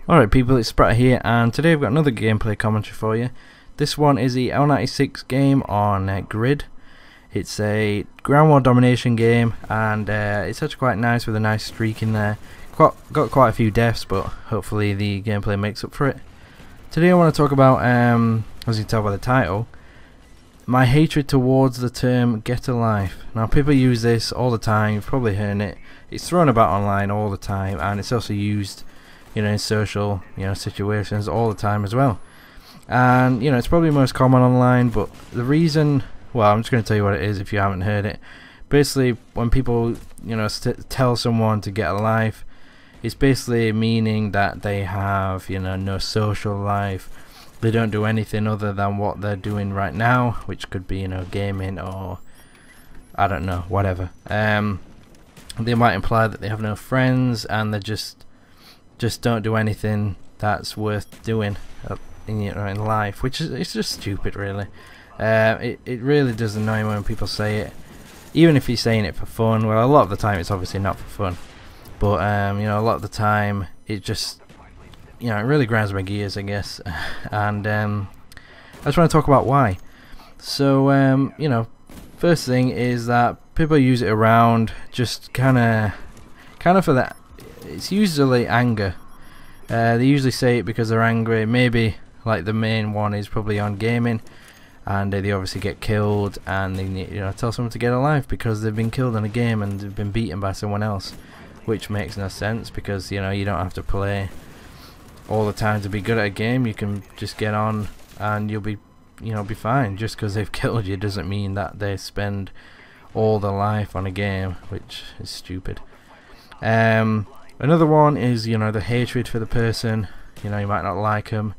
Alright people, it's Spratt here, and today I've got another gameplay commentary for you. This one is the L96 game on Grid. It's a ground war domination game, and it's actually quite nice with a nice streak in there. Got quite a few deaths, but hopefully the gameplay makes up for it. Today I want to talk about, as you can tell by the title, my hatred towards the term get a life. Now people use this all the time, you've probably heard it. It's thrown about online all the time, and it's also used in social situations all the time as well. And it's probably most common online, but the reason, well, I'm just going to tell you what it is if you haven't heard it. Basically, when people tell someone to get a life, it's basically meaning that they have no social life. They don't do anything other than what they're doing right now, which could be gaming or I don't know, whatever. They might imply that they have no friends and they just don't do anything that's worth doing in life, which is, it's just stupid really. It really does annoy me when people say it, even if you're saying it for fun. Well, a lot of the time it's obviously not for fun, but a lot of the time it just it really grinds my gears, I guess. And I just want to talk about why. So first thing is that people use it around just kind of for that. It's usually anger. They usually say it because they're angry. Maybe like the main one is probably on gaming, and they obviously get killed, and they tell someone to get a life because they've been killed in a game and they've been beaten by someone else, which makes no sense because you don't have to play all the time to be good at a game. You can just get on and you'll be be fine. Just because they've killed you doesn't mean that they spend all their life on a game, which is stupid. Another one is the hatred for the person. You might not like them,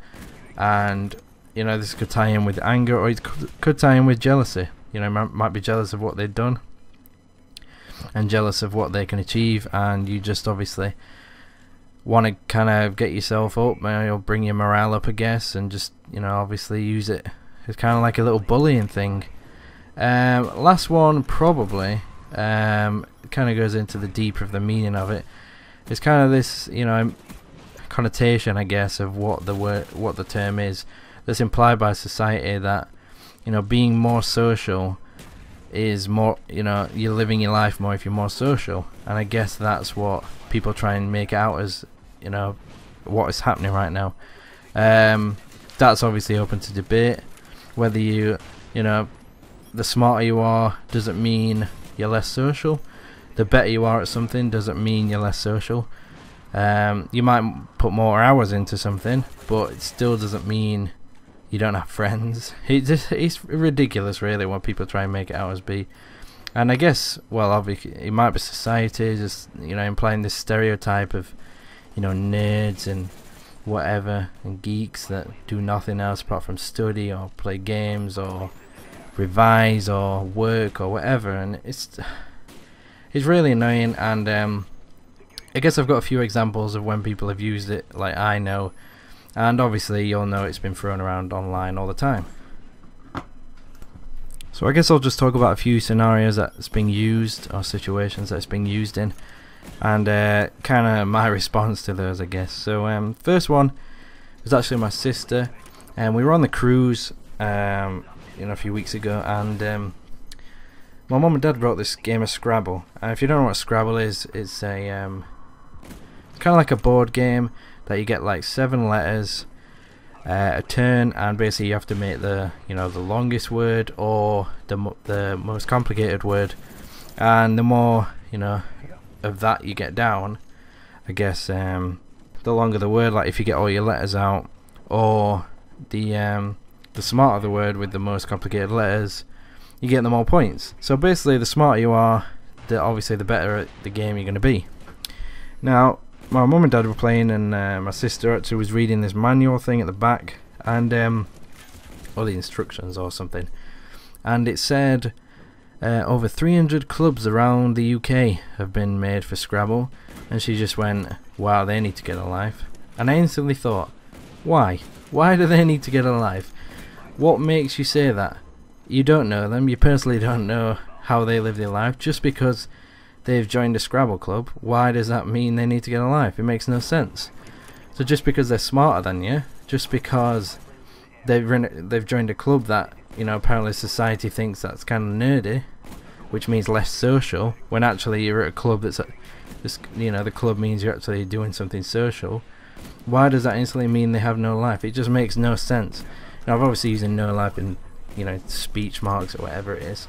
and this could tie in with anger, or it could tie in with jealousy. Might be jealous of what they've done and jealous of what they can achieve, and you just obviously want to kind of get yourself up, or bring your morale up, I guess, and just obviously use it. It's kind of like a little bullying thing. Last one probably kind of goes into the deeper of the meaning of it. It's kind of this connotation, I guess, of what the term is, that's implied by society, that being more social is more, you're living your life more if you're more social. And I guess that's what people try and make out as what is happening right now. That's obviously open to debate, whether the smarter you are doesn't mean you're less social. The better you are at something doesn't mean you're less social. You might put more hours into something, but it still doesn't mean you don't have friends. It's ridiculous really when people try and make it out as be. And I guess, well, obviously it might be society just implying this stereotype of nerds and whatever, and geeks that do nothing else apart from study or play games or revise or work or whatever. And it's really annoying. And I guess I've got a few examples of when people have used it, like I know, and obviously you'll know it's been thrown around online all the time. So I guess I'll just talk about a few scenarios that it's being used, or situations that it's being used in, and kind of my response to those, I guess. So first one was actually my sister, and we were on the cruise a few weeks ago, and my mum and dad brought this game of Scrabble. And if you don't know what Scrabble is, it's a kind of like a board game that you get like 7 letters a turn, and basically you have to make the the longest word or the most complicated word, and the more of that you get down, I guess, the longer the word. Like if you get all your letters out, or the smarter the word with the most complicated letters, you get the more points. So basically the smarter you are, obviously the better at the game you're going to be. Now my mum and dad were playing, and my sister actually was reading this manual thing at the back, and or the instructions or something, and it said over 300 clubs around the UK have been made for Scrabble, and she just went, wow, they need to get a life. And I instantly thought, why do they need to get a life? What makes you say that? You don't know them, you personally don't know how they live their life. Just because they've joined a Scrabble club, why does that mean they need to get a life? It makes no sense. So just because they're smarter than you, just because they've joined a club that, you know, apparently society thinks that's kind of nerdy, which means less social, when actually you're at a club that's just, you know, the club means you're actually doing something social. Why does that instantly mean they have no life? It just makes no sense. Now, I've obviously using no life in, you know, speech marks or whatever it is.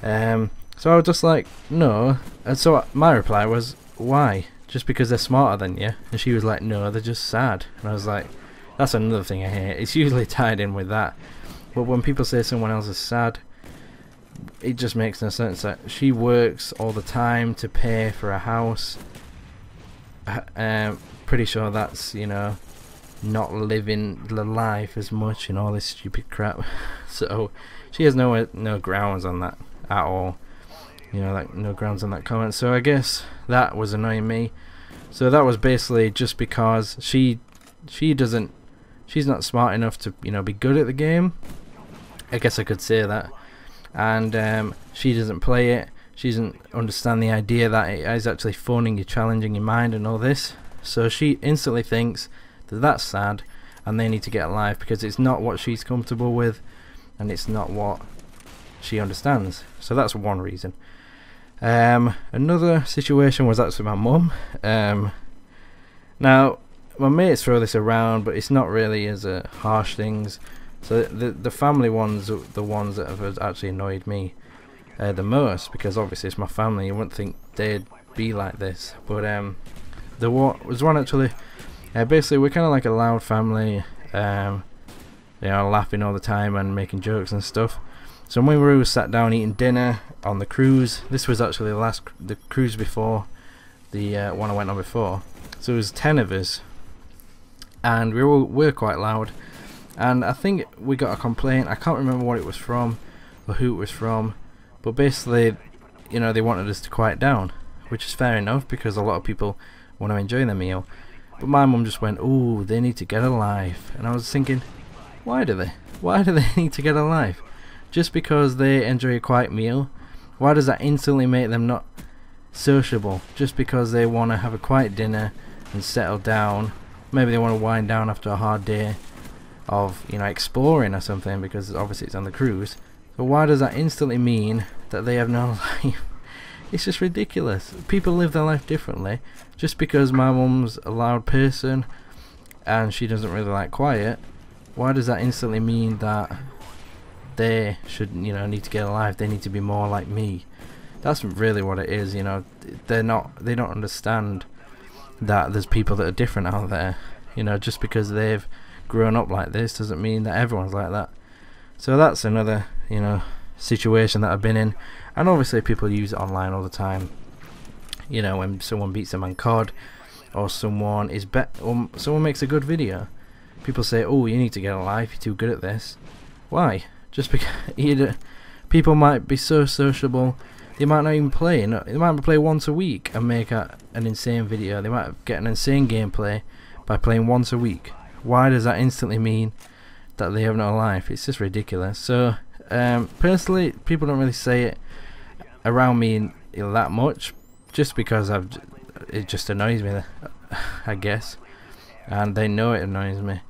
So I was just like, no. And so my reply was, why? Just because they're smarter than you? And she was like, no, they're just sad. And I was like, that's another thing I hate. It's usually tied in with that. But when people say someone else is sad, it just makes no sense. That she works all the time to pay for a house. Pretty sure that's, you know, not living the life as much and all this stupid crap. So she has no grounds on that at all. You know, like, no grounds on that comment. So I guess that was annoying me. So that was basically just because she's not smart enough to, you know, be good at the game. I guess I could say that. And she doesn't play it. She doesn't understand the idea that it is actually fun and you're challenging your mind and all this. So she instantly thinks that that's sad and they need to get a life, because it's not what she's comfortable with and it's not what she understands. So that's one reason. Another situation was actually my mum. Now, my mates throw this around, but it's not really as harsh things. So the family ones are the ones that have actually annoyed me the most, because obviously it's my family. You wouldn't think they'd be like this, but there was one actually. Basically, we're kind of like a loud family. You know, laughing all the time and making jokes and stuff. So when we were sat down eating dinner on the cruise, this was actually the cruise before the one I went on before. So it was 10 of us, and we were quite loud. And I think we got a complaint. I can't remember what it was from or who it was from, but basically, you know, they wanted us to quiet down, which is fair enough because a lot of people want to enjoy their meal. But my mum just went, "Oh, they need to get a life," and I was thinking, why do they? Why do they need to get a life? Just because they enjoy a quiet meal, why does that instantly make them not sociable? Just because they want to have a quiet dinner and settle down, maybe they want to wind down after a hard day of, you know, exploring or something, because obviously it's on the cruise. So why does that instantly mean that they have no life? It's just ridiculous. People live their life differently. Just because my mum's a loud person and she doesn't really like quiet, why does that instantly mean that they should, you know, need to get a life? They need to be more like me. That's really what it is. You know, they don't understand that there's people that are different out there. You know, just because they've grown up like this doesn't mean that everyone's like that. So that's another, you know, situation that I've been in. And obviously people use it online all the time. You know, when someone beats them on COD, or someone someone makes a good video, people say, "Oh, you need to get a life, you're too good at this." Why? Just because people might be so sociable, they might not even play. They might play once a week and make an insane video. They might get an insane gameplay by playing once a week. Why does that instantly mean that they have no life? It's just ridiculous. So personally, people don't really say it around me that much, just because it just annoys me, I guess, and they know it annoys me.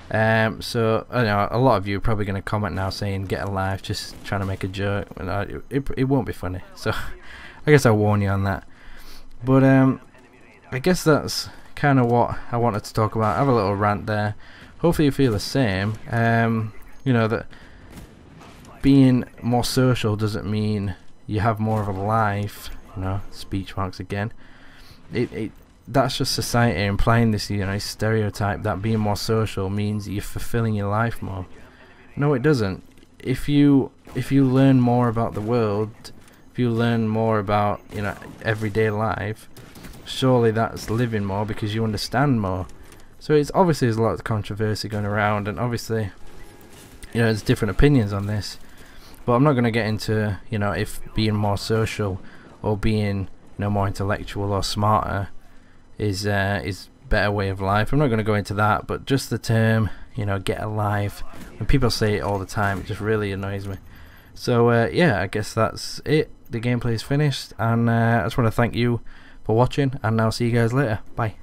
So I know a lot of you are probably going to comment now saying get a life, just trying to make a joke, and it won't be funny. So I guess I'll warn you on that. But I guess that's kind of what I wanted to talk about. I have a little rant there. Hopefully you feel the same. You know, that being more social doesn't mean you have more of a life. You know, speech marks again. That's just society implying this, you know, stereotype that being more social means you're fulfilling your life more. No, it doesn't. If you learn more about the world, if you learn more about, you know, everyday life, surely that's living more because you understand more. So it's obviously there's a lot of controversy going around, and obviously, you know, there's different opinions on this. But I'm not going to get into, you know, if being more social or being, you know, more intellectual or smarter is better way of life. I'm not going to go into that, but just the term, you know, get a life, when people say it all the time, it just really annoys me. So yeah, I guess that's it. The gameplay is finished, and I just want to thank you for watching, and I'll see you guys later. Bye.